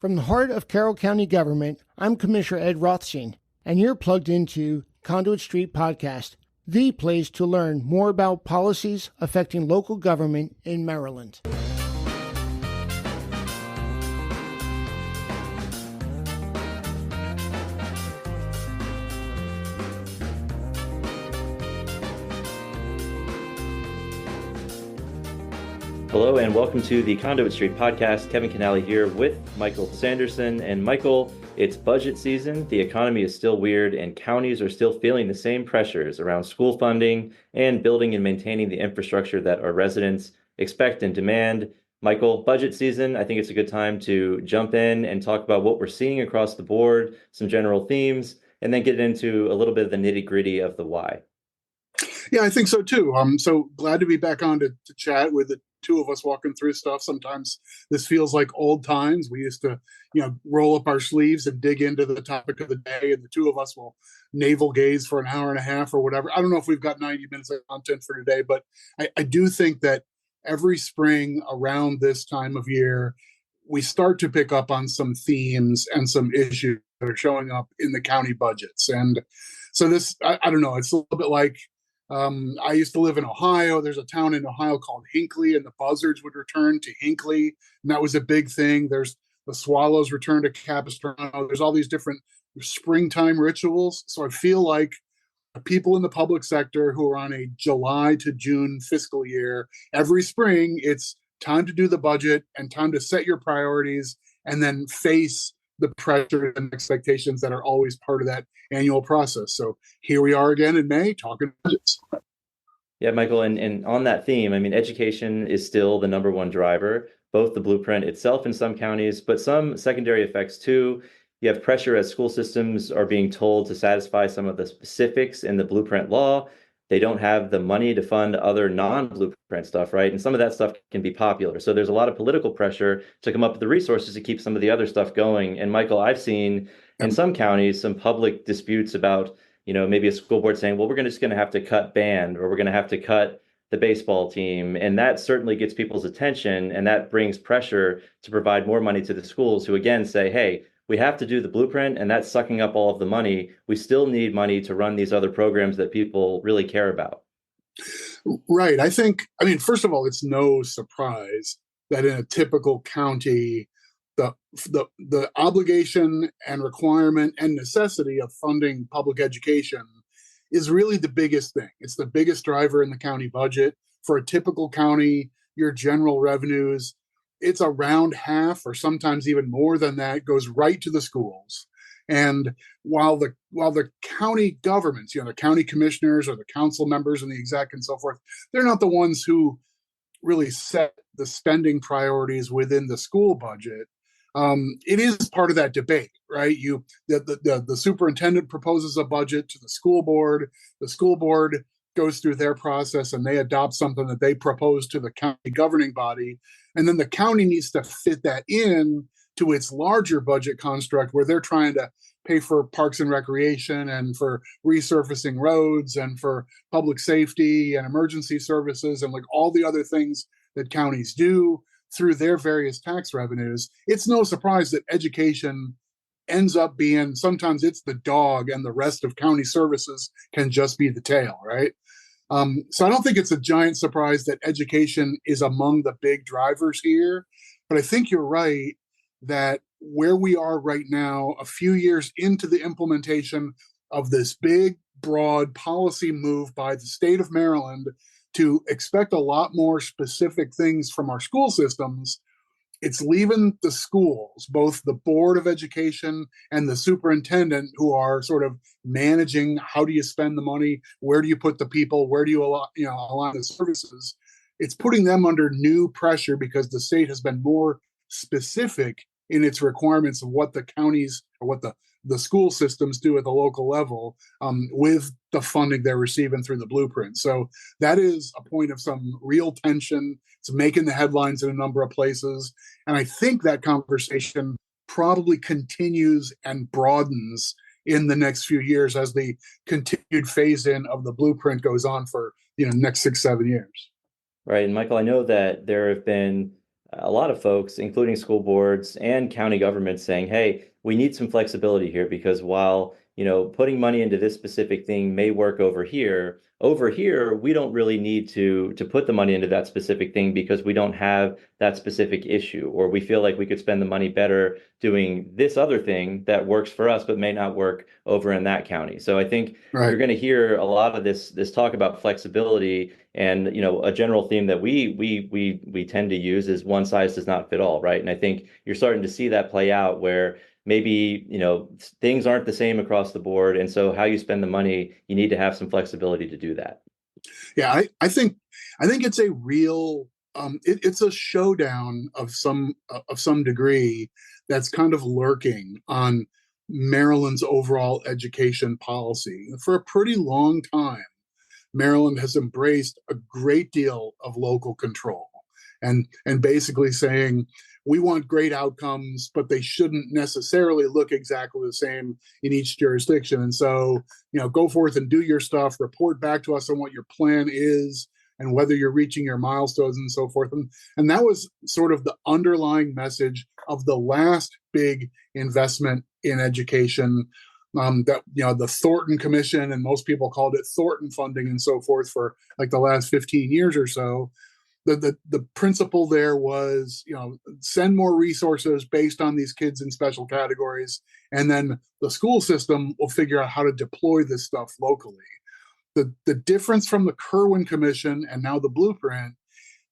From the heart of Carroll County government, I'm Commissioner Ed Rothstein, and you're plugged into Conduit Street Podcast, the place to learn more about policies affecting local government in Maryland. Hello and welcome to the Conduit Street Podcast. Kevin Kinnally here with Michael Sanderson. And Michael, it's budget season. The economy is still weird and counties are still feeling the same pressures around school funding and building and maintaining the infrastructure that our residents expect and demand. Michael, budget season, I think it's a good time to jump in and talk about what we're seeing across the board, some general themes, and then get into a little bit of the nitty-gritty of the why. Yeah, I think so too. I'm so glad to be back on to chat with the two of us walking through stuff. Sometimes this feels like old times. We used to, roll up our sleeves and dig into the topic of the day, and the two of us will navel gaze for an hour and a half or whatever. I don't know if we've got 90 minutes of content for today, but I do think that every spring around this time of year, we start to pick up on some themes and some issues that are showing up in the county budgets. And so this, I don't know, it's a little bit like, I used to live in Ohio. There's a town in Ohio called Hinckley, and the Buzzards would return to Hinckley, and that was a big thing. There's the Swallows return to Capistrano. There's all these different springtime rituals. So I feel like people in the public sector who are on a July to June fiscal year, every spring, it's time to do the budget and time to set your priorities and then face the pressure and expectations that are always part of that annual process. So here we are again in May talking budgets. Yeah, Michael, and on that theme, education is still the number one driver, both the blueprint itself in some counties, but some secondary effects too. You have pressure as school systems are being told to satisfy some of the specifics in the blueprint law. They don't have the money to fund other non-blueprint stuff, right? And some of that stuff can be popular. So there's a lot of political pressure to come up with the resources to keep some of the other stuff going. And Michael, I've seen in some counties some public disputes about, maybe a school board saying, well, we're just going to have to cut band, or we're going to have to cut the baseball team. And that certainly gets people's attention. And that brings pressure to provide more money to the schools who, again, say, hey, we have to do the blueprint, and that's sucking up all of the money. We still need money to run these other programs that people really care about. Right. First of all, it's no surprise that in a typical county, the obligation and requirement and necessity of funding public education is really the biggest thing. It's the biggest driver in the county budget. For a typical county, your general revenues, it's around half or sometimes even more than that goes right to the schools. And while the county governments, the county commissioners or the council members and the exec and so forth, they're not the ones who really set the spending priorities within the school budget. It is part of that debate, right? The superintendent proposes a budget to the school board. The school board goes through their process and they adopt something that they propose to the county governing body. And then the county needs to fit that in to its larger budget construct where they're trying to pay for parks and recreation and for resurfacing roads and for public safety and emergency services and like all the other things that counties do through their various tax revenues. It's no surprise that education ends up being, sometimes it's the dog and the rest of county services can just be the tail, right? So I don't think it's a giant surprise that education is among the big drivers here, but I think you're right that where we are right now, a few years into the implementation of this big, broad policy move by the state of Maryland to expect a lot more specific things from our school systems, it's leaving the schools, both the Board of Education and the superintendent, who are sort of managing how do you spend the money, where do you put the people, where do you align the services. It's putting them under new pressure because the state has been more specific in its requirements of what the counties or what the school systems do at the local level with the funding they're receiving through the blueprint. So that is a point of some real tension. It's making the headlines in a number of places. And I think that conversation probably continues and broadens in the next few years as the continued phase-in of the blueprint goes on for, next 6-7 years. Right. And Michael, I know that there have been a lot of folks, including school boards and county governments, saying, hey, we need some flexibility here because while, putting money into this specific thing may work over here, we don't really need to put the money into that specific thing because we don't have that specific issue, or we feel like we could spend the money better doing this other thing that works for us, but may not work over in that county. So I think you're going to hear a lot of this talk about flexibility, and a general theme that we tend to use is one size does not fit all, right? And I think you're starting to see that play out where maybe things aren't the same across the board, and so how you spend the money, you need to have some flexibility to do that. Yeah, I think it's a real it's a showdown of some degree that's kind of lurking on Maryland's overall education policy. For a pretty long time, Maryland has embraced a great deal of local control and basically saying we want great outcomes, but they shouldn't necessarily look exactly the same in each jurisdiction. And so, go forth and do your stuff, report back to us on what your plan is and whether you're reaching your milestones and so forth. And that was sort of the underlying message of the last big investment in education, that the Thornton Commission, and most people called it Thornton funding and so forth, for like the last 15 years or so. The principle there was, send more resources based on these kids in special categories, and then the school system will figure out how to deploy this stuff locally. The difference from the Kirwan Commission and now the Blueprint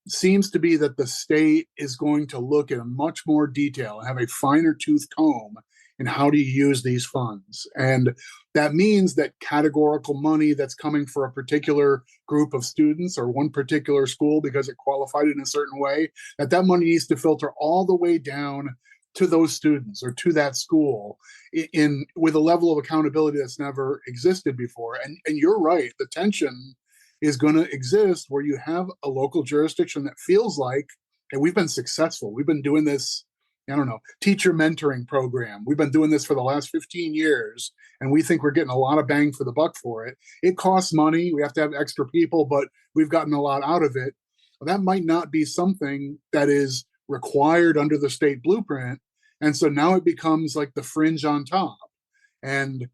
seems to be that the state is going to look in much more detail and have a finer tooth comb in how to use these funds. And that means that categorical money that's coming for a particular group of students or one particular school because it qualified in a certain way, that money needs to filter all the way down to those students or to that school in with a level of accountability that's never existed before. And you're right, the tension is going to exist where you have a local jurisdiction that feels like, and we've been successful. We've been doing this, teacher mentoring program. We've been doing this for the last 15 years, and we think we're getting a lot of bang for the buck for it. It costs money. We have to have extra people, but we've gotten a lot out of it. Well, that might not be something that is required under the state blueprint. And so now it becomes like the fringe on top. And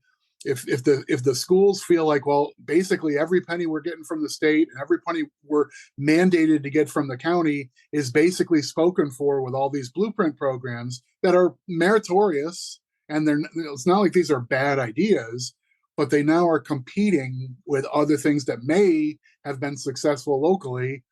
if the schools feel like, well, basically every penny we're getting from the state and every penny we're mandated to get from the county is basically spoken for with all these blueprint programs that are meritorious, and it's not like these are bad ideas, but they now are competing with other things that may have been successful locally,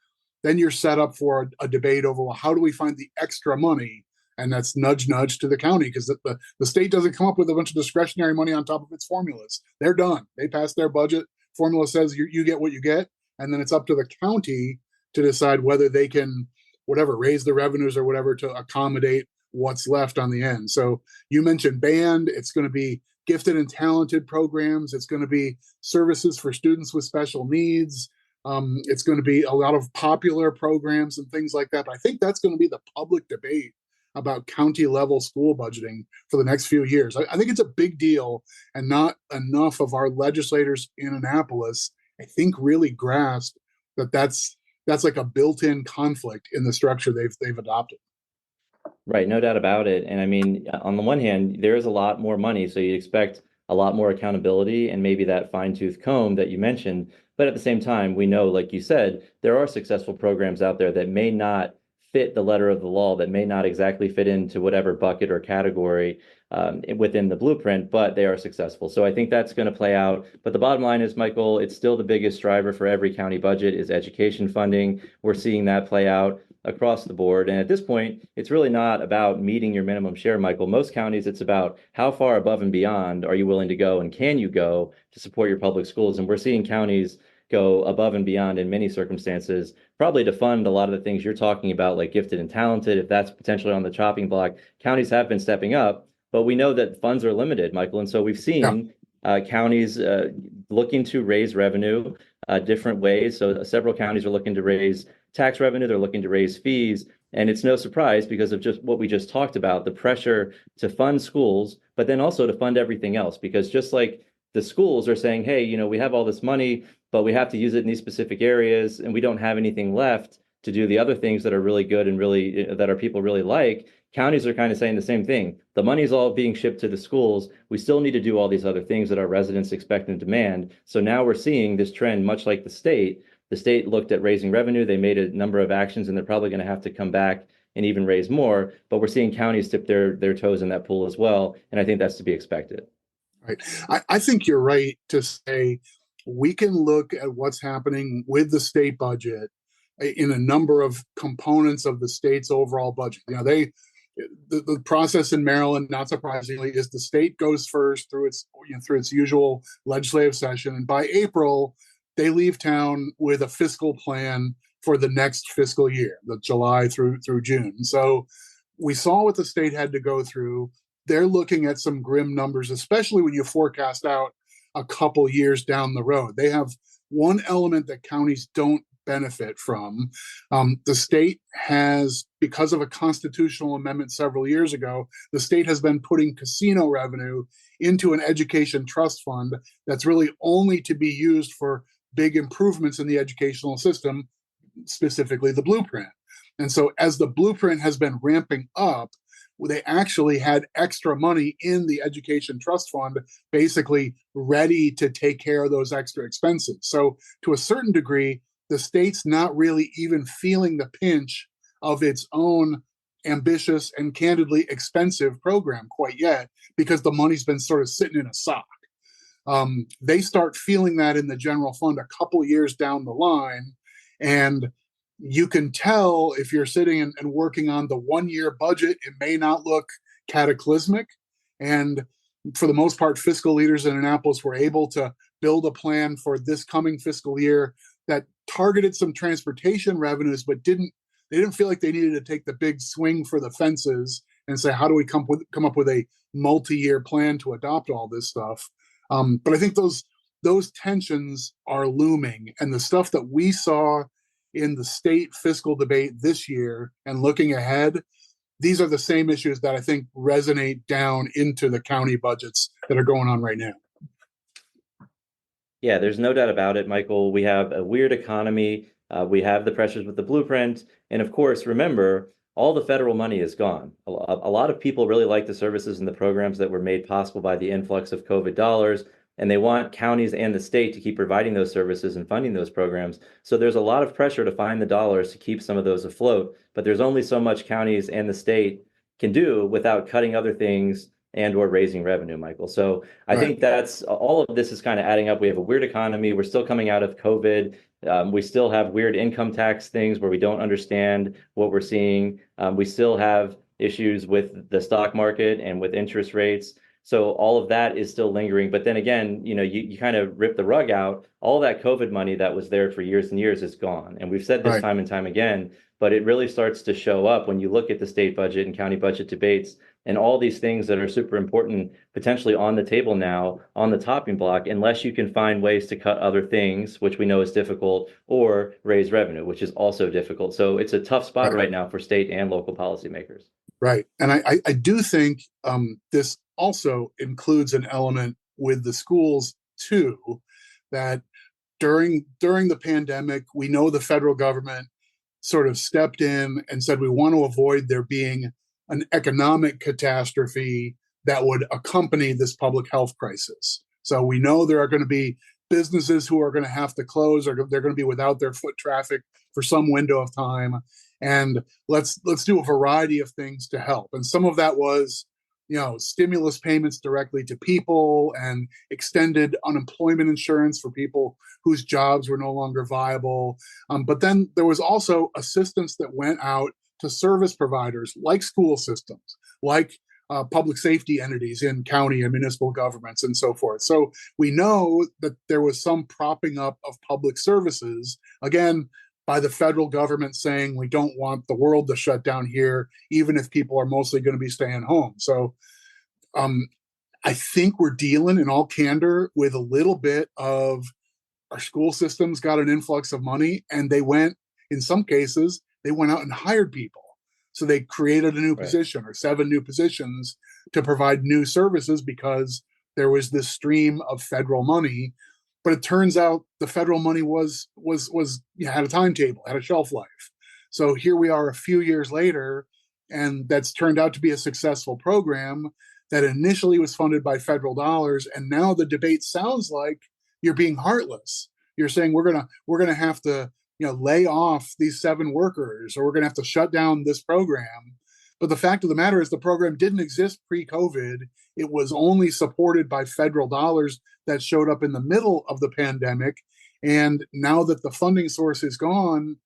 then you're set up for a debate over, well, how do we find the extra money? And that's nudge to the county, because the state doesn't come up with a bunch of discretionary money on top of its formulas. They're done. They pass their budget. Formula says you get what you get. And then it's up to the county to decide whether they can, raise the revenues or whatever to accommodate what's left on the end. So you mentioned band. It's going to be gifted and talented programs. It's going to be services for students with special needs. It's going to be a lot of popular programs and things like that. But I think that's going to be the public debate about county level school budgeting for the next few years. I think it's a big deal, and not enough of our legislators in Annapolis, I think, really grasp that's like a built-in conflict in the structure they've adopted. Right, no doubt about it. And I mean, on the one hand, there is a lot more money, so you'd expect a lot more accountability and maybe that fine-tooth comb that you mentioned. But at the same time, we know, like you said, there are successful programs out there that may not fit the letter of the law, that may not exactly fit into whatever bucket or category within the blueprint, but they are successful. So I think that's going to play out. But the bottom line is, Michael, it's still the biggest driver for every county budget is education funding. We're seeing that play out across the board. And at this point, it's really not about meeting your minimum share, Michael. Most counties, it's about how far above and beyond are you willing to go, and can you go to support your public schools? And we're seeing counties go above and beyond in many circumstances, probably to fund a lot of the things you're talking about, like gifted and talented. If that's potentially on the chopping block, counties have been stepping up, but we know that funds are limited, Michael. And so we've seen counties looking to raise revenue different ways. So several counties are looking to raise tax revenue. They're looking to raise fees. And it's no surprise because of just what we just talked about, the pressure to fund schools, but then also to fund everything else. Because just like the schools are saying, hey, we have all this money, but we have to use it in these specific areas and we don't have anything left. to do the other things that are really good and really that our people really like, counties are kind of saying the same thing. The money's all being shipped to the schools. We still need to do all these other things that our residents expect and demand. So now we're seeing this trend, much like the state. The state looked at raising revenue. They made a number of actions, and they're probably going to have to come back and even raise more. But we're seeing counties dip their toes in that pool as well. And I think that's to be expected. Right. I think you're right to say we can look at what's happening with the state budget in a number of components of the state's overall budget. The process in Maryland, not surprisingly, is the state goes first through its usual legislative session, and by April they leave town with a fiscal plan for the next fiscal year, the July through June. So we saw what the state had to go through. They're looking at some grim numbers, especially when you forecast out a couple years down the road. They have one element that counties don't benefit from. The state has, because of a constitutional amendment several years ago, the state has been putting casino revenue into an education trust fund that's really only to be used for big improvements in the educational system, specifically the blueprint. And so as the blueprint has been ramping up, they actually had extra money in the education trust fund, basically ready to take care of those extra expenses. So to a certain degree, the state's not really even feeling the pinch of its own ambitious and candidly expensive program quite yet, because the money's been sort of sitting in a sock. They start feeling that in the general fund a couple years down the line. And you can tell if you're sitting and working on the 1-year budget, it may not look cataclysmic. And for the most part, fiscal leaders in Annapolis were able to build a plan for this coming fiscal year that targeted some transportation revenues, but they didn't feel like they needed to take the big swing for the fences and say, how do we come up with a multi-year plan to adopt all this stuff? But I think those tensions are looming, and the stuff that we saw in the state fiscal debate this year and looking ahead, these are the same issues that I think resonate down into the county budgets that are going on right now. Yeah, there's no doubt about it, Michael. We have a weird economy. We have the pressures with the blueprint. And of course, remember, all the federal money is gone. A lot of people really like the services and the programs that were made possible by the influx of COVID dollars, and they want counties and the state to keep providing those services and funding those programs. So there's a lot of pressure to find the dollars to keep some of those afloat, but there's only so much counties and the state can do without cutting other things and or raising revenue, Michael. So I think that's all of this is kind of adding up. We have a weird economy. We're still coming out of COVID. We still have weird income tax things where we don't understand what we're seeing. We still have issues with the stock market and with interest rates. So all of that is still lingering. But then again, you kind of rip the rug out. All that COVID money that was there for years and years is gone. And we've said this time and time again, but it really starts to show up when you look at the state budget and county budget debates and all these things that are super important potentially on the table now on the topping block, unless you can find ways to cut other things, which we know is difficult, or raise revenue, which is also difficult. So it's a tough spot right now for state and local policymakers. Right. And I do think this also includes an element with the schools too, that during the pandemic, we know the federal government sort of stepped in and said, we want to avoid there being an economic catastrophe that would accompany this public health crisis. So we know there are going to be businesses who are going to have to close, or they're going to be without their foot traffic for some window of time. And let's do a variety of things to help. And some of that was, stimulus payments directly to people and extended unemployment insurance for people whose jobs were no longer viable. But then there was also assistance that went out to service providers like school systems, like public safety entities in county and municipal governments and so forth. So we know that there was some propping up of public services, again, by the federal government saying we don't want the world to shut down here, even if people are mostly going to be staying home. So I think we're dealing in all candor with a little bit of our school systems got an influx of money, and in some cases, they went out and hired people. So they created a new position or 7 new positions to provide new services because there was this stream of federal money. But it turns out the federal money had a timetable, had a shelf life. So here we are a few years later, and that's turned out to be a successful program that initially was funded by federal dollars. And now the debate sounds like you're being heartless. You're saying we're gonna have to lay off these 7 workers, or we're gonna have to shut down this program. But the fact of the matter is the program didn't exist pre-COVID. It was only supported by federal dollars that showed up in the middle of the pandemic. And now that the funding source is gone,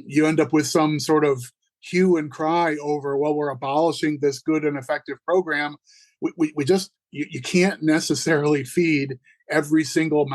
you end up with some sort of hue and cry over, well, we're abolishing this good and effective program. We just, you can't necessarily feed every single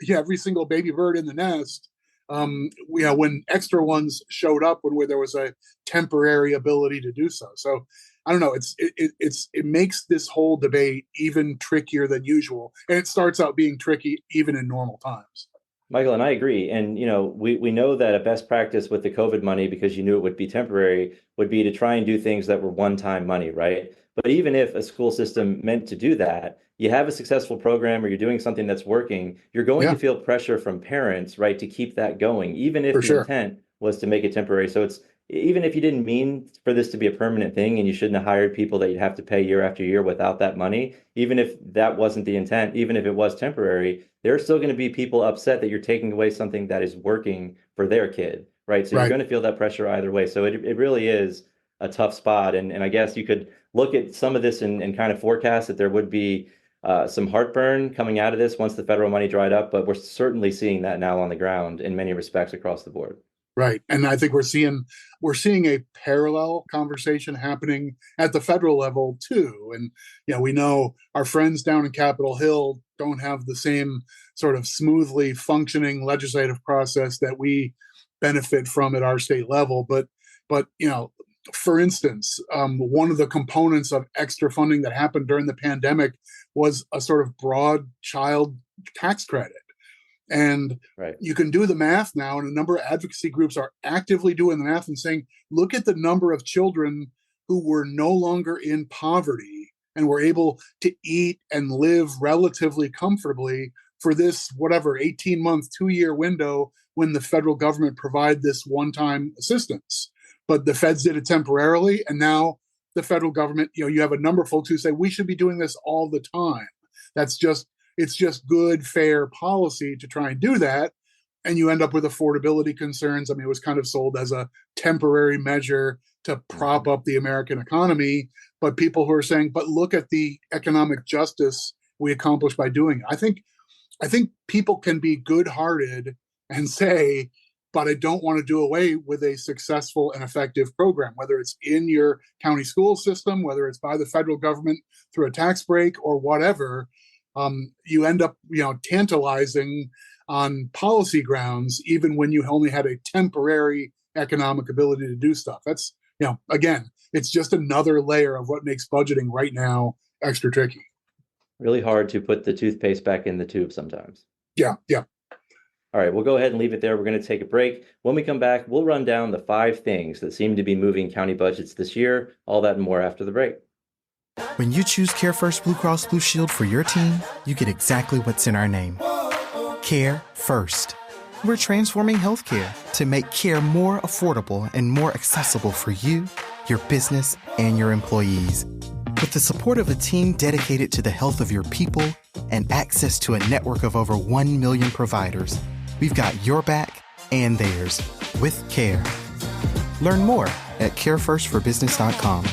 every single baby bird in the nest. When extra ones showed up, when there was a temporary ability to do so. So I don't know. It makes this whole debate even trickier than usual, and it starts out being tricky even in normal times. Michael, and I agree. And, we know that a best practice with the COVID money, because you knew it would be temporary, would be to try and do things that were one-time money, right? But even if a school system meant to do that, you have a successful program or you're doing something that's working, you're going to feel pressure from parents, right, to keep that going, even if the intent was to make it temporary. So even if you didn't mean for this to be a permanent thing and you shouldn't have hired people that you'd have to pay year after year without that money, even if that wasn't the intent, even if it was temporary, there are still going to be people upset that you're taking away something that is working for their kid, right? So you're going to feel that pressure either way. So it really is a tough spot. And I guess you could look at some of this and kind of forecast that there would be some heartburn coming out of this once the federal money dried up, but we're certainly seeing that now on the ground in many respects across the board. Right. And I think we're seeing a parallel conversation happening at the federal level too. And we know our friends down in Capitol Hill don't have the same sort of smoothly functioning legislative process that we benefit from at our state level. But for instance, one of the components of extra funding that happened during the pandemic was a sort of broad child tax credit. And you can do the math now, and a number of advocacy groups are actively doing the math and saying, look at the number of children who were no longer in poverty and were able to eat and live relatively comfortably for this, 18-month, 2-year window when the federal government provided this one-time assistance. But the feds did it temporarily, and now the federal government, you have a number of folks who say we should be doing this all the time. It's just good, fair policy to try and do that. And you end up with affordability concerns. I mean, it was kind of sold as a temporary measure to prop up the American economy. But people who are saying, but look at the economic justice we accomplished by doing it. I think people can be good-hearted and say, but I don't want to do away with a successful and effective program, whether it's in your county school system, whether it's by the federal government through a tax break or whatever. You end up, tantalizing on policy grounds, even when you only had a temporary economic ability to do stuff. That's, again, it's just another layer of what makes budgeting right now extra tricky. Really hard to put the toothpaste back in the tube sometimes. Yeah. All right, we'll go ahead and leave it there. We're going to take a break. When we come back, we'll run down the 5 things that seem to be moving county budgets this year. All that and more after the break. When you choose CareFirst Blue Cross Blue Shield for your team, you get exactly what's in our name. Care First. We're transforming healthcare to make care more affordable and more accessible for you, your business, and your employees. With the support of a team dedicated to the health of your people and access to a network of over 1 million providers, we've got your back and theirs with care. Learn more at carefirstforbusiness.com.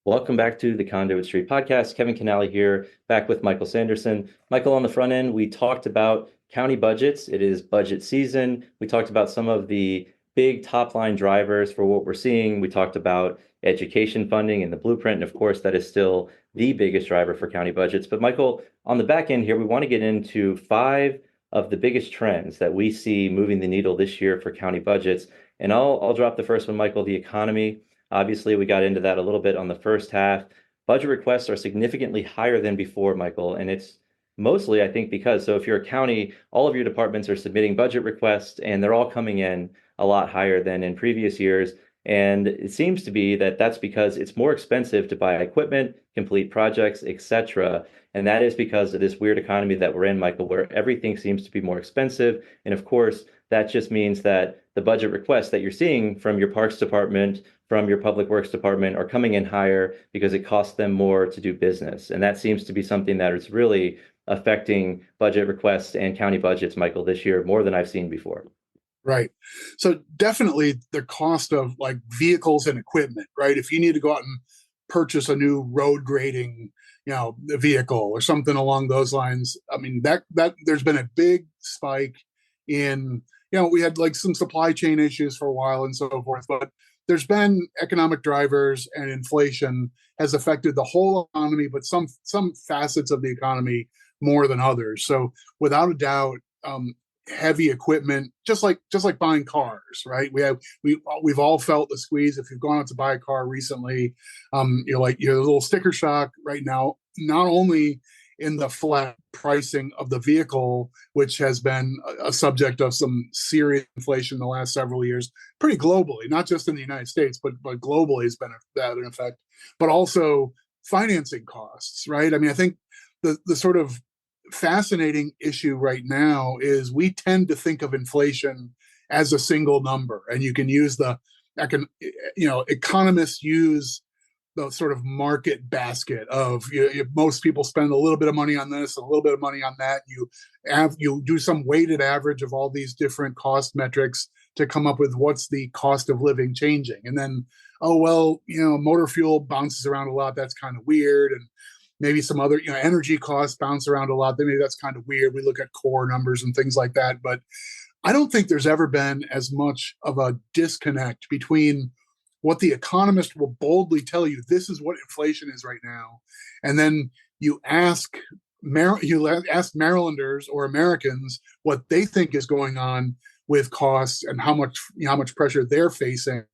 Welcome back to the Conduit Street Podcast. Kevin Kinnally here, back with Michael Sanderson. Michael, on the front end, we talked about county budgets. It is budget season. We talked about some of the big top line drivers for what we're seeing. We talked about education funding and the blueprint. And of course, that is still the biggest driver for county budgets. But Michael, on the back end here, we want to get into 5 of the biggest trends that we see moving the needle this year for county budgets. And I'll drop the first one, Michael, the economy. Obviously, we got into that a little bit on the first half. Budget requests are significantly higher than before, Michael, and it's mostly, I think, because if you're a county, all of your departments are submitting budget requests, and they're all coming in a lot higher than in previous years. And it seems to be that that's because it's more expensive to buy equipment, complete projects, etc. And that is because of this weird economy that we're in, Michael, where everything seems to be more expensive. And of course, that just means that the budget requests that you're seeing from your Parks Department, from your Public Works Department are coming in higher because it costs them more to do business. And that seems to be something that is really affecting budget requests and county budgets, Michael, this year more than I've seen before. Right. So definitely the cost of like vehicles and equipment, right? If you need to go out and purchase a new road grading, vehicle or something along those lines, I mean, that there's been a big spike in, we had like some supply chain issues for a while and so forth, but there's been economic drivers, and inflation has affected the whole economy, but some facets of the economy more than others. So without a doubt, heavy equipment, just like buying cars, right? We've all felt the squeeze. If you've gone out to buy a car recently, you're a little sticker shock right now, not only in the flat pricing of the vehicle, which has been a subject of some serious inflation in the last several years, pretty globally, not just in the United States, but globally has been that in effect, but also financing costs, right? I mean, I think the sort of fascinating issue right now is we tend to think of inflation as a single number, and you can use economists use the sort of market basket of most people spend a little bit of money on this, a little bit of money on that. You do some weighted average of all these different cost metrics to come up with what's the cost of living changing, and then motor fuel bounces around a lot. That's kind of weird, and maybe some other, energy costs bounce around a lot. Then maybe that's kind of weird. We look at core numbers and things like that. But I don't think there's ever been as much of a disconnect between what the economist will boldly tell you, this is what inflation is right now. And then you ask Marylanders or Americans what they think is going on with costs and how much pressure they're facing.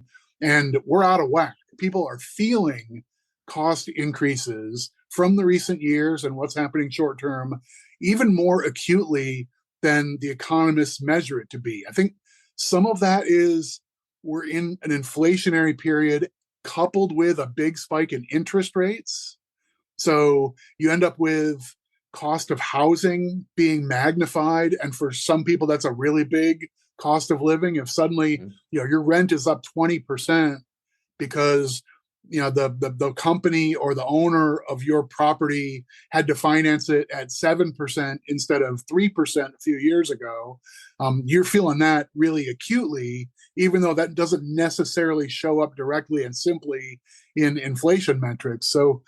And we're out of whack. People are feeling cost increases from the recent years and what's happening short term even more acutely than the economists measure it to be. I think some of that is we're in an inflationary period coupled with a big spike in interest rates. So you end up with cost of housing being magnified. And for some people, that's a really big cost of living. If suddenly, your rent is up 20% because the company or the owner of your property had to finance it at 7% instead of 3% a few years ago, you're feeling that really acutely, even though that doesn't necessarily show up directly and simply in inflation metrics. So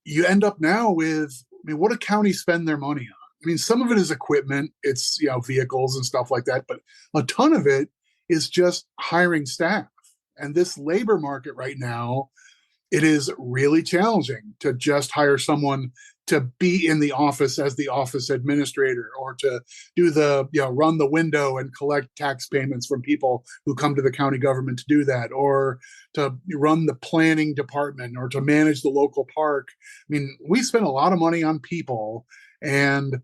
you end up now with, what do counties spend their money on? I mean, some of it is equipment, it's vehicles and stuff like that, but a ton of it is just hiring staff. And this labor market right now, it is really challenging to just hire someone to be in the office as the office administrator, or to do run the window and collect tax payments from people who come to the county government to do that, or to run the planning department, or to manage the local park. I mean, we spend a lot of money on people, and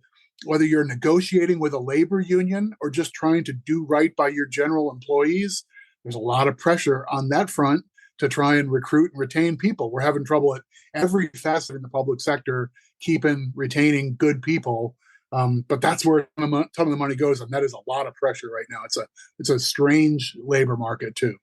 whether you're negotiating with a labor union or just trying to do right by your general employees, there's a lot of pressure on that front to try and recruit and retain people. We're having trouble at every facet in the public sector retaining good people. But that's where a ton of the money goes, and that is a lot of pressure right now. It's a strange labor market too.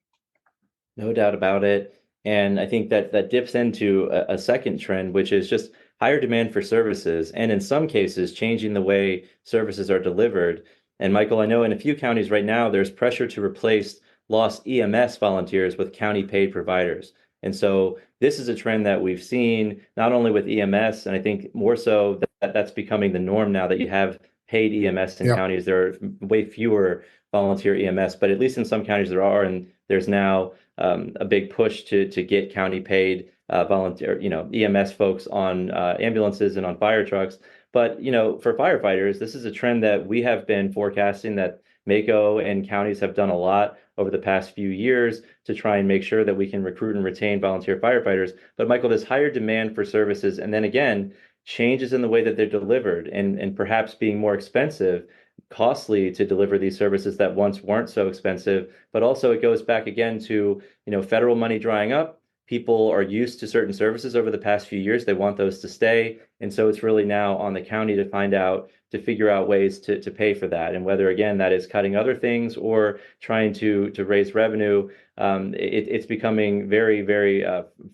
No doubt about it. And I think that dips into a second trend, which is just higher demand for services, and in some cases, changing the way services are delivered. And Michael, I know in a few counties right now, there's pressure to replace lost EMS volunteers with county paid providers. And so this is a trend that we've seen not only with EMS, and I think more so that's becoming the norm now that you have paid EMS in counties. There are way fewer volunteer EMS, but at least in some counties there are, and there's now a big push to get county paid volunteer, EMS folks on ambulances and on fire trucks. But, for firefighters, this is a trend that we have been forecasting, that MACo and counties have done a lot over the past few years to try and make sure that we can recruit and retain volunteer firefighters. But Michael, this higher demand for services, and then again, changes in the way that they're delivered, and perhaps being more expensive, costly to deliver these services that once weren't so expensive. But also it goes back again to, federal money drying up, people are used to certain services over the past few years. They want those to stay. And so it's really now on the county to figure out ways to pay for that. And whether, again, that is cutting other things or trying to raise revenue, it's becoming very, very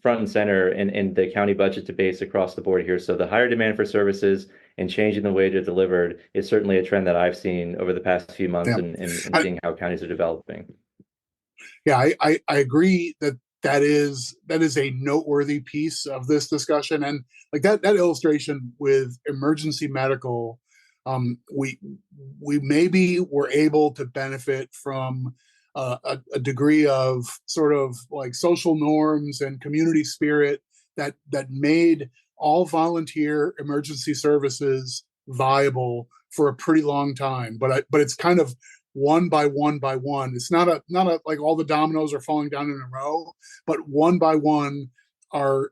front and center in the county budget debates across the board here. So the higher demand for services and changing the way they're delivered is certainly a trend that I've seen over the past few months, and seeing how counties are developing. Yeah, I agree that is a noteworthy piece of this discussion. And like that illustration with emergency medical, we maybe were able to benefit from a degree of sort of like social norms and community spirit that made all volunteer emergency services viable for a pretty long time. But it's kind of one by one by one. It's not a like all the dominoes are falling down in a row, but one by one are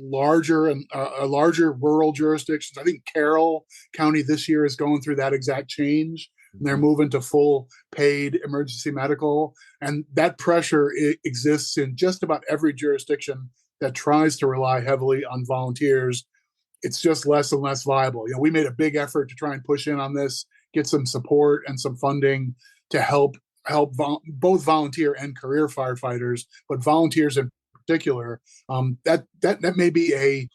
larger and larger rural jurisdictions. I think Carroll County this year is going through that exact change. And they're moving to full paid emergency medical, and that pressure exists in just about every jurisdiction that tries to rely heavily on volunteers. It's just less and less viable. We made a big effort to try and push in on this, get some support and some funding to help both volunteer and career firefighters, but volunteers in particular. That may be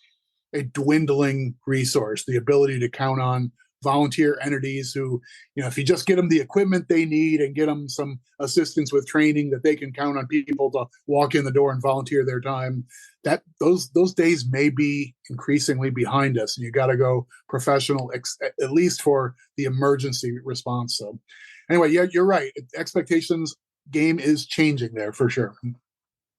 a dwindling resource, the ability to count on volunteer entities who, if you just get them the equipment they need and get them some assistance with training, that they can count on people to walk in the door and volunteer their time. That those days may be increasingly behind us, and you got to go professional, at least for the emergency response. So anyway, yeah, you're right. Expectations game is changing there for sure.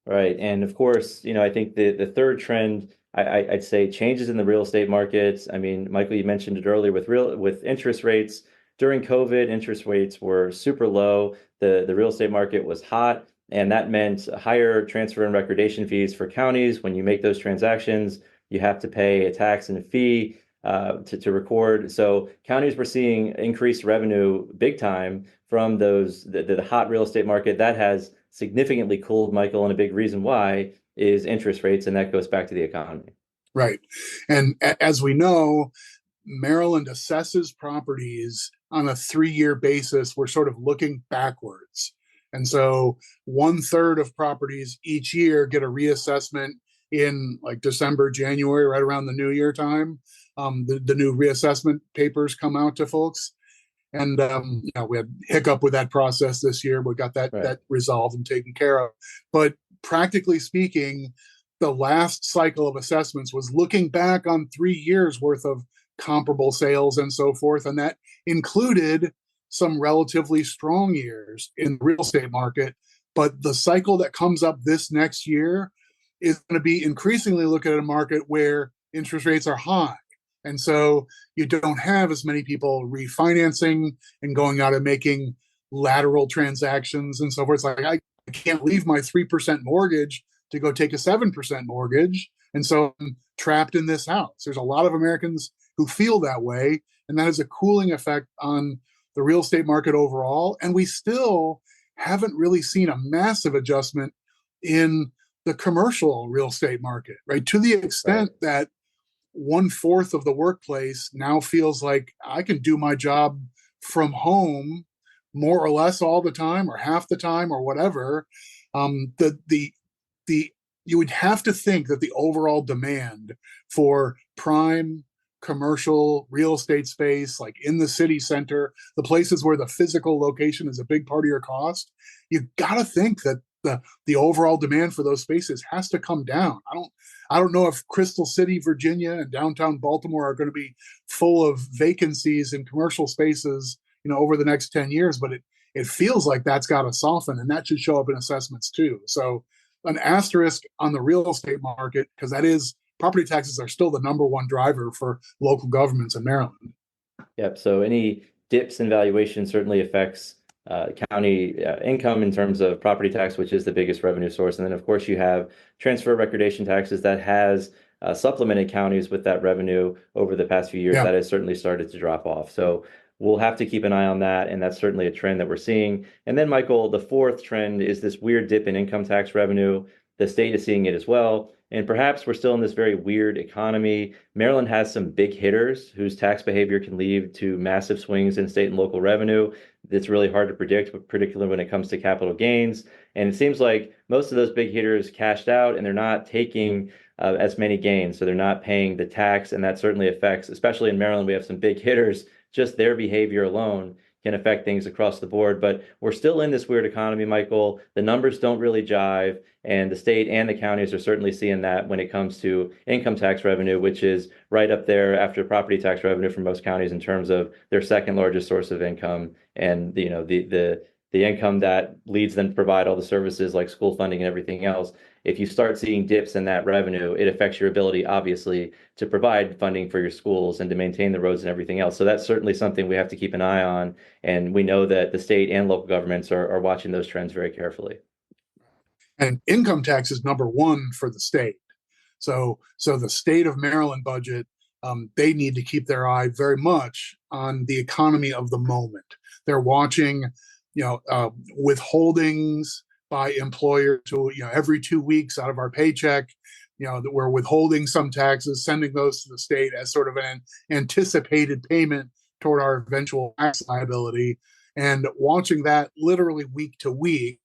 Right. And of course, I think the third trend, I'd say, changes in the real estate markets. I mean, Michael, you mentioned it earlier with interest rates. During COVID, interest rates were super low. The real estate market was hot, and that meant higher transfer and recordation fees for counties. When you make those transactions, you have to pay a tax and a fee to record. So counties were seeing increased revenue big time from the hot real estate market. That has significantly cooled, Michael, and a big reason why is interest rates, and that goes back to the economy. Right. And as we know, Maryland assesses properties on a 3-year basis. We're sort of looking backwards. And so 1/3 of properties each year get a reassessment in like December, January, right around the New Year time. The new reassessment papers come out to folks. And we had hiccup with that process this year. We got that resolved and taken care of. But practically speaking, the last cycle of assessments was looking back on 3 years worth of comparable sales and so forth. And that included some relatively strong years in the real estate market. But the cycle that comes up this next year is going to be increasingly looking at a market where interest rates are high. And so you don't have as many people refinancing and going out and making lateral transactions and so forth. It's like, I can't leave my 3% mortgage to go take a 7% mortgage. And so I'm trapped in this house. There's a lot of Americans who feel that way. And that has a cooling effect on the real estate market overall. And we still haven't really seen a massive adjustment in the commercial real estate market, right? To the extent that 1/4 of the workplace now feels like I can do my job from home more or less all the time, or half the time, or whatever. You would have to think that the overall demand for prime commercial real estate space, like in the city center, the places where the physical location is a big part of your cost, you got to think that the overall demand for those spaces has to come down. I don't know if Crystal City, Virginia, and downtown Baltimore are going to be full of vacancies in commercial spaces, over the next 10 years, but it feels like that's got to soften, and that should show up in assessments too. So an asterisk on the real estate market, because property taxes are still the number one driver for local governments in Maryland. Yep. So any dips in valuation certainly affects county income in terms of property tax, which is the biggest revenue source. And then, of course, you have transfer recordation taxes that has supplemented counties with that revenue over the past few years. That has certainly started to drop off. So we'll have to keep an eye on that. And that's certainly a trend that we're seeing. And then, Michael, the fourth trend is this weird dip in income tax revenue. The state is seeing it as well. And perhaps we're still in this very weird economy. Maryland has some big hitters whose tax behavior can lead to massive swings in state and local revenue. It's really hard to predict, particularly when it comes to capital gains. And it seems like most of those big hitters cashed out and they're not taking as many gains. So they're not paying the tax. And that certainly affects, especially in Maryland, we have some big hitters, just their behavior alone can affect things across the board. But we're still in this weird economy, Michael. The numbers don't really jive. And the state and the counties are certainly seeing that when it comes to income tax revenue, which is right up there after property tax revenue for most counties in terms of their second largest source of income. And the income that leads them to provide all the services like school funding and everything else. If you start seeing dips in that revenue, it affects your ability, obviously, to provide funding for your schools and to maintain the roads and everything else. So that's certainly something we have to keep an eye on. And we know that the state and local governments are watching those trends very carefully. And income tax is number one for the state. So the state of Maryland budget, they need to keep their eye very much on the economy of the moment. They're watching, withholdings by employers to, every 2 weeks out of our paycheck, that we're withholding some taxes, sending those to the state as sort of an anticipated payment toward our eventual tax liability. And watching that literally week to week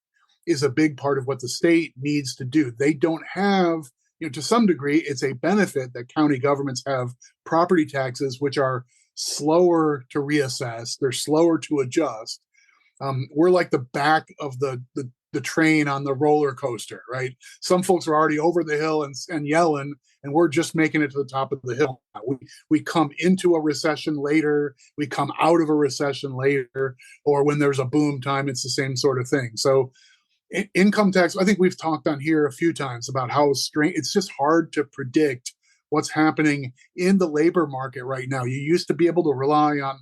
is a big part of what the state needs to do. They don't have, to some degree, it's a benefit that county governments have property taxes, which are slower to reassess. They're slower to adjust. We're like the back of the train on the roller coaster, right? Some folks are already over the hill and yelling, and we're just making it to the top of the hill. We come into a recession later, we come out of a recession later, or when there's a boom time, it's the same sort of thing. So income tax, I think we've talked on here a few times about how strange, it's just hard to predict what's happening in the labor market right now. You used to be able to rely on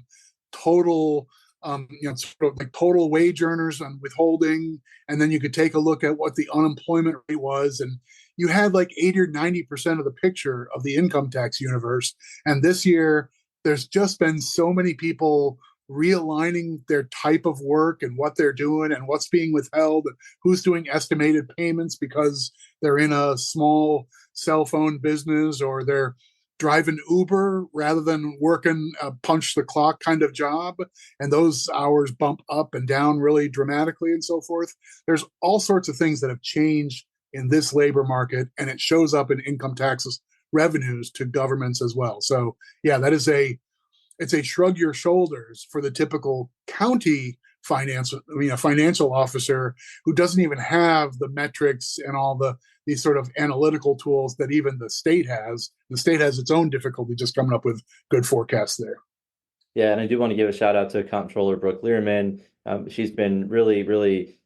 total sort of like total wage earners on withholding, and then you could take a look at what the unemployment rate was, and you had like 80 or 90% of the picture of the income tax universe. And this year, there's just been so many people realigning their type of work and what they're doing and what's being withheld, and who's doing estimated payments because they're in a small cell phone business or they're driving Uber rather than working a punch the clock kind of job. And those hours bump up and down really dramatically and so forth. There's all sorts of things that have changed in this labor market, and it shows up in income taxes revenues to governments as well. So yeah, it's a shrug your shoulders for the typical county financial officer who doesn't even have the metrics and all these sort of analytical tools that even the state has. The state has its own difficulty just coming up with good forecasts there. Yeah, and I do want to give a shout out to Comptroller Brooke Learman. She's been really, really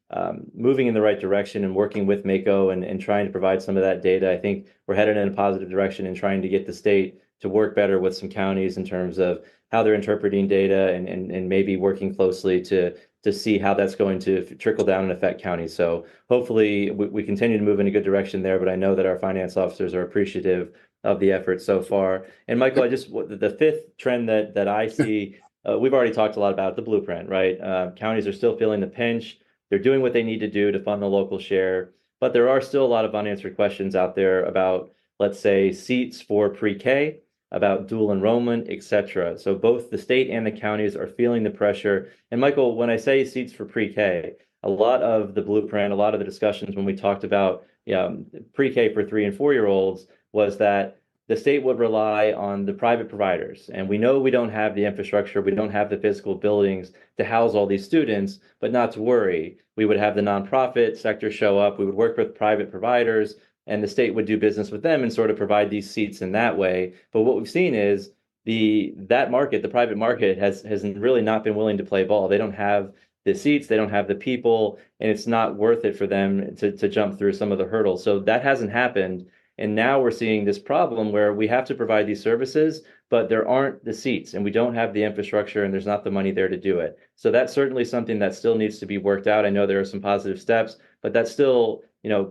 moving in the right direction and working with MACo and trying to provide some of that data. I think we're headed in a positive direction and trying to get the state to work better with some counties in terms of how they're interpreting data and maybe working closely to see how that's going to trickle down and affect counties. So hopefully we continue to move in a good direction there, but I know that our finance officers are appreciative of the effort so far. And Michael, the fifth trend that I see, we've already talked a lot about the blueprint, right? Counties are still feeling the pinch. They're doing what they need to do to fund the local share, but there are still a lot of unanswered questions out there about, let's say, seats for pre-K, about dual enrollment, et cetera. So both the state and the counties are feeling the pressure. And Michael, when I say seats for pre-K, a lot of the blueprint, a lot of the discussions when we talked about pre-K for 3 and 4 year olds was that the state would rely on the private providers. And we know we don't have the infrastructure, we don't have the physical buildings to house all these students, but not to worry. We would have the nonprofit sector show up, we would work with private providers, and the state would do business with them and sort of provide these seats in that way. But what we've seen is the private market has really not been willing to play ball. They don't have the seats, they don't have the people, and it's not worth it for them to jump through some of the hurdles. So that hasn't happened. And now we're seeing this problem where we have to provide these services, but there aren't the seats and we don't have the infrastructure and there's not the money there to do it. So that's certainly something that still needs to be worked out. I know there are some positive steps, but that's still,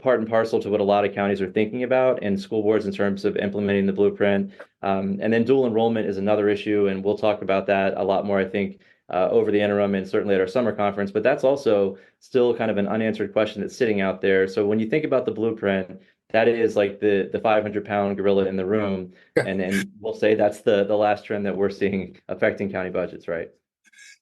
part and parcel to what a lot of counties are thinking about and school boards in terms of implementing the blueprint. And then dual enrollment is another issue, and we'll talk about that a lot more, I think, over the interim and certainly at our summer conference. But that's also still kind of an unanswered question that's sitting out there. So when you think about the blueprint, that is like the 500-pound gorilla in the room. And we'll say that's the last trend that we're seeing affecting county budgets, right?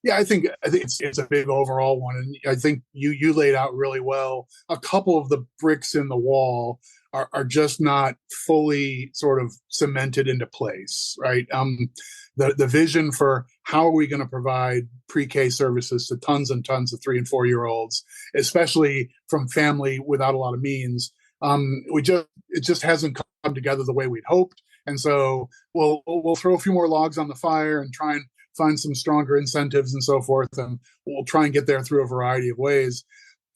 Yeah, I think it's a big overall one, and I think you laid out really well. A couple of the bricks in the wall are just not fully sort of cemented into place, right? The vision for how are we going to provide pre-K services to tons and tons of 3 and 4 year olds, especially from family without a lot of means, it just hasn't come together the way we'd hoped, and so we'll throw a few more logs on the fire and try and find some stronger incentives and so forth, and we'll try and get there through a variety of ways.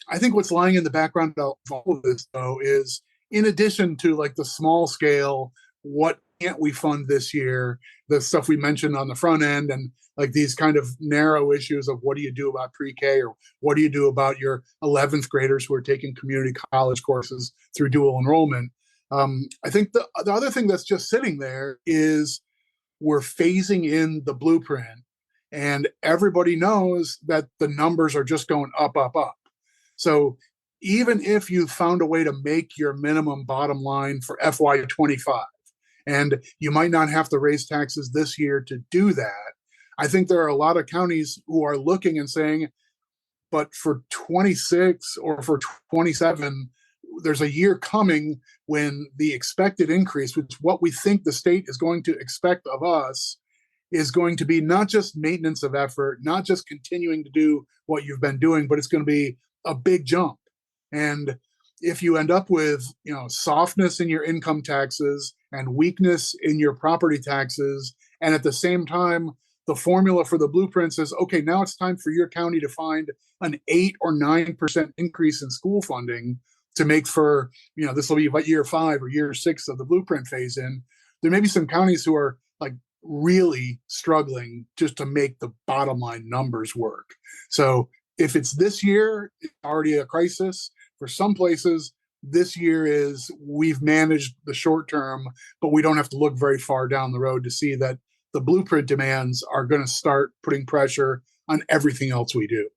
I think what's lying in the background of all of this, though, is in addition to like the small scale, what can't we fund this year, the stuff we mentioned on the front end, and like these kind of narrow issues of what do you do about pre-K, or what do you do about your 11th graders who are taking community college courses through dual enrollment. I think the other thing that's just sitting there is we're phasing in the blueprint, and everybody knows that the numbers are just going up, up, up. So even if you found a way to make your minimum bottom line for FY25, and you might not have to raise taxes this year to do that, I think there are a lot of counties who are looking and saying, but for 26 or for 27, there's a year coming when the expected increase, which is what we think the state is going to expect of us, is going to be not just maintenance of effort, not just continuing to do what you've been doing, but it's going to be a big jump. And if you end up with, softness in your income taxes and weakness in your property taxes, and at the same time, the formula for the blueprint says, okay, now it's time for your county to find an 8 or 9% increase in school funding to make for, this will be about year 5 or year 6 of the blueprint phase in. There may be some counties who are like really struggling just to make the bottom line numbers work. So if it's this year, it's already a crisis. For some places, this year is we've managed the short term, but we don't have to look very far down the road to see that the blueprint demands are going to start putting pressure on everything else we do.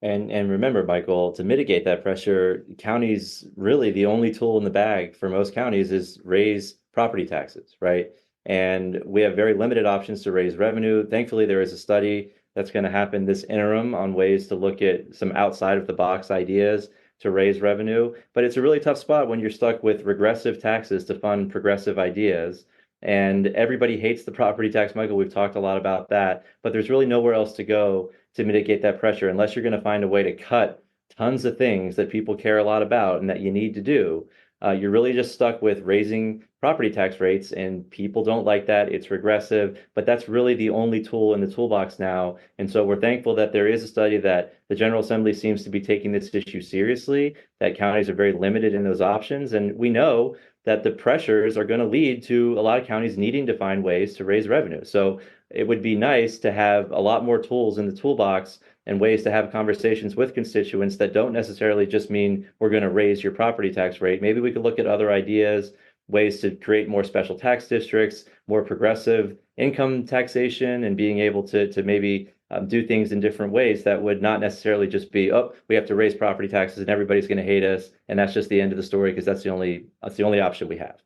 And remember, Michael, to mitigate that pressure, counties, really the only tool in the bag for most counties is raise property taxes, right? And we have very limited options to raise revenue. Thankfully, there is a study that's going to happen this interim on ways to look at some outside of the box ideas to raise revenue. But it's a really tough spot when you're stuck with regressive taxes to fund progressive ideas. And everybody hates the property tax, Michael. We've talked a lot about that, but there's really nowhere else to go to mitigate that pressure unless you're going to find a way to cut tons of things that people care a lot about and that you need to do. You're really just stuck with raising property tax rates, and people don't like that. It's regressive, but that's really the only tool in the toolbox now. And so we're thankful that there is a study that the General Assembly seems to be taking this issue seriously, that counties are very limited in those options. And we know that the pressures are going to lead to a lot of counties needing to find ways to raise revenue. So it would be nice to have a lot more tools in the toolbox and ways to have conversations with constituents that don't necessarily just mean we're going to raise your property tax rate. Maybe we could look at other ideas, ways to create more special tax districts, more progressive income taxation, and being able to maybe do things in different ways that would not necessarily just be, oh, we have to raise property taxes and everybody's going to hate us, and that's just the end of the story because that's the only option we have.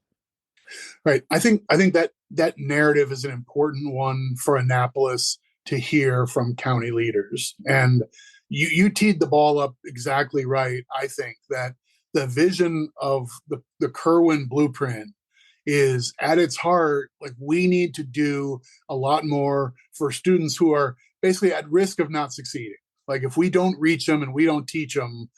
Right. I think that narrative is an important one for Annapolis to hear from county leaders. And you teed the ball up exactly right. I think that the vision of the Kerwin blueprint is at its heart, like we need to do a lot more for students who are basically at risk of not succeeding. Like if we don't reach them and we don't teach them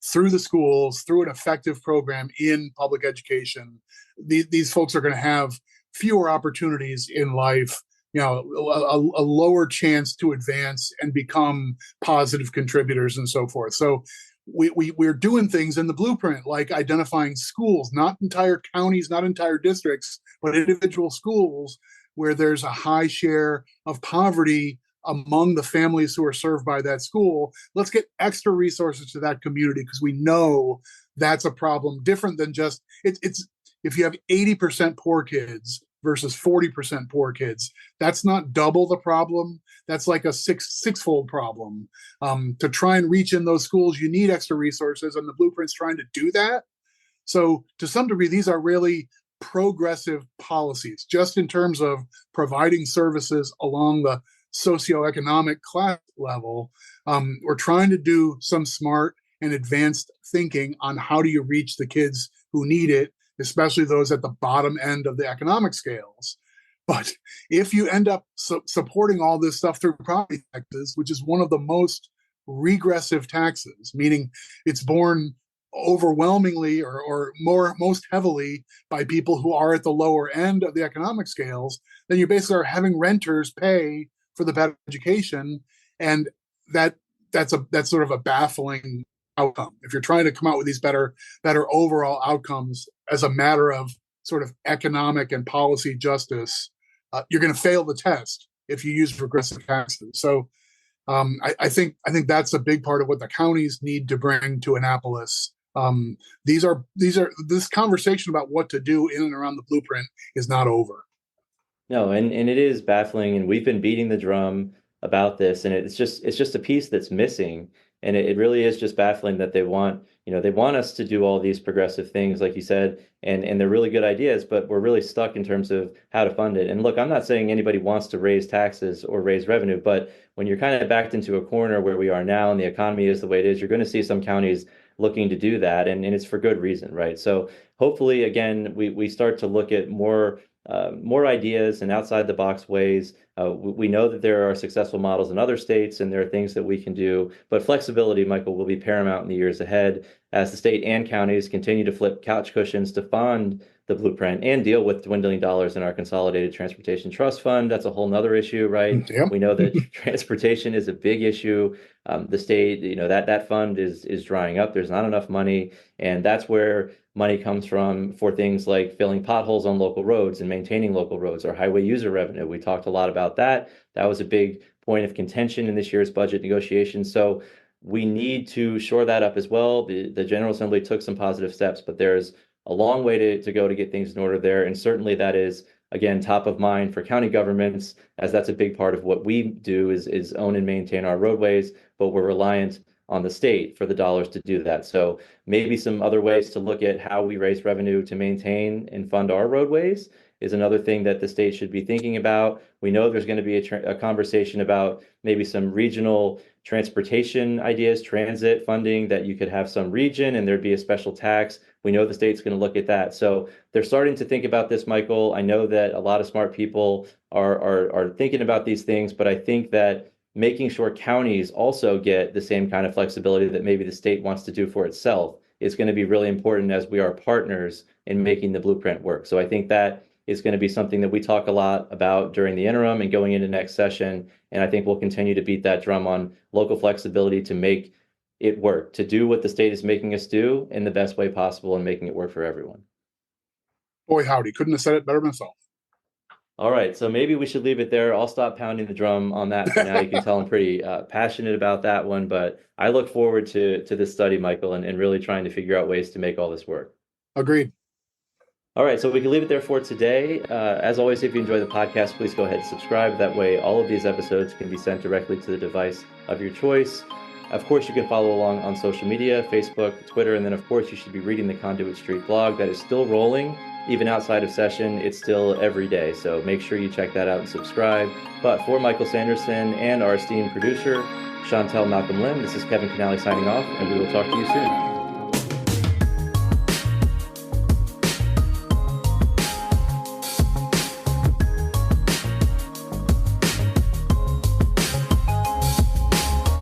through the schools, through an effective program in public education, these folks are going to have fewer opportunities in life, a lower chance to advance and become positive contributors and so forth. So we're doing things in the blueprint, like identifying schools, not entire counties, not entire districts, but individual schools where there's a high share of poverty among the families who are served by that school. Let's get extra resources to that community because we know that's a problem different than just it's if you have 80% poor kids versus 40% poor kids, that's not double the problem. that's like a sixfold problem. To try and reach in those schools, you need extra resources, and the blueprint's trying to do that. So to some degree, these are really progressive policies, just in terms of providing services along the socioeconomic class level. We're trying to do some smart and advanced thinking on how do you reach the kids who need it, especially those at the bottom end of the economic scales. But if you end up supporting all this stuff through property taxes, which is one of the most regressive taxes, meaning it's borne overwhelmingly or most heavily by people who are at the lower end of the economic scales, then you basically are having renters pay for the better education, and that's sort of a baffling outcome. If you're trying to come out with these better overall outcomes as a matter of sort of economic and policy justice, you're going to fail the test if you use regressive taxes. So I think that's a big part of what the counties need to bring to Annapolis. This conversation about what to do in and around the blueprint is not over. No, and it is baffling, and we've been beating the drum about this, and it's just a piece that's missing. And it really is just baffling that they want us to do all these progressive things, like you said, and they're really good ideas, but we're really stuck in terms of how to fund it. And look, I'm not saying anybody wants to raise taxes or raise revenue, but when you're kind of backed into a corner where we are now and the economy is the way it is, you're going to see some counties looking to do that, and it's for good reason, right? So hopefully, again, we start to look at more ideas and outside the box ways. We know that there are successful models in other states, and there are things that we can do, but flexibility, Michael, will be paramount in the years ahead as the state and counties continue to flip couch cushions to fund the blueprint and deal with dwindling dollars in our Consolidated Transportation Trust Fund. That's a whole nother issue, right? Yep. We know that transportation is a big issue. The state, that fund is drying up. There's not enough money, and that's where money comes from for things like filling potholes on local roads and maintaining local roads, or highway user revenue. We talked a lot about that. That was a big point of contention in this year's budget negotiations. So we need to shore that up as well. The General Assembly took some positive steps, but there's a long way to go to get things in order there. And certainly that is, again, top of mind for county governments, as that's a big part of what we do is own and maintain our roadways, but we're reliant on the state for the dollars to do that. So maybe some other ways to look at how we raise revenue to maintain and fund our roadways is another thing that the state should be thinking about. We know there's going to be a conversation about maybe some regional transportation ideas, transit funding, that you could have some region and there'd be a special tax. We know the state's going to look at that. So they're starting to think about this, Michael. I know that a lot of smart people are thinking about these things, but I think that making sure counties also get the same kind of flexibility that maybe the state wants to do for itself is going to be really important, as we are partners in making the blueprint work. So I think that is going to be something that we talk a lot about during the interim and going into next session. And I think we'll continue to beat that drum on local flexibility to make it work, to do what the state is making us do in the best way possible and making it work for everyone. Boy, howdy, couldn't have said it better myself. All right, so maybe we should leave it there. I'll stop pounding the drum on that for now. You can tell I'm pretty passionate about that one, but I look forward to this study, Michael, and really trying to figure out ways to make all this work. Agreed. All right, so we can leave it there for today. As always, if you enjoy the podcast, please go ahead and subscribe. That way, all of these episodes can be sent directly to the device of your choice. Of course, you can follow along on social media, Facebook, Twitter, and then, of course, you should be reading the Conduit Street blog. That is still rolling. Even outside of session, it's still every day. So make sure you check that out and subscribe. But for Michael Sanderson and our esteemed producer, Chantel Malcolm Lim, this is Kevin Kinnally signing off, and we will talk to you soon.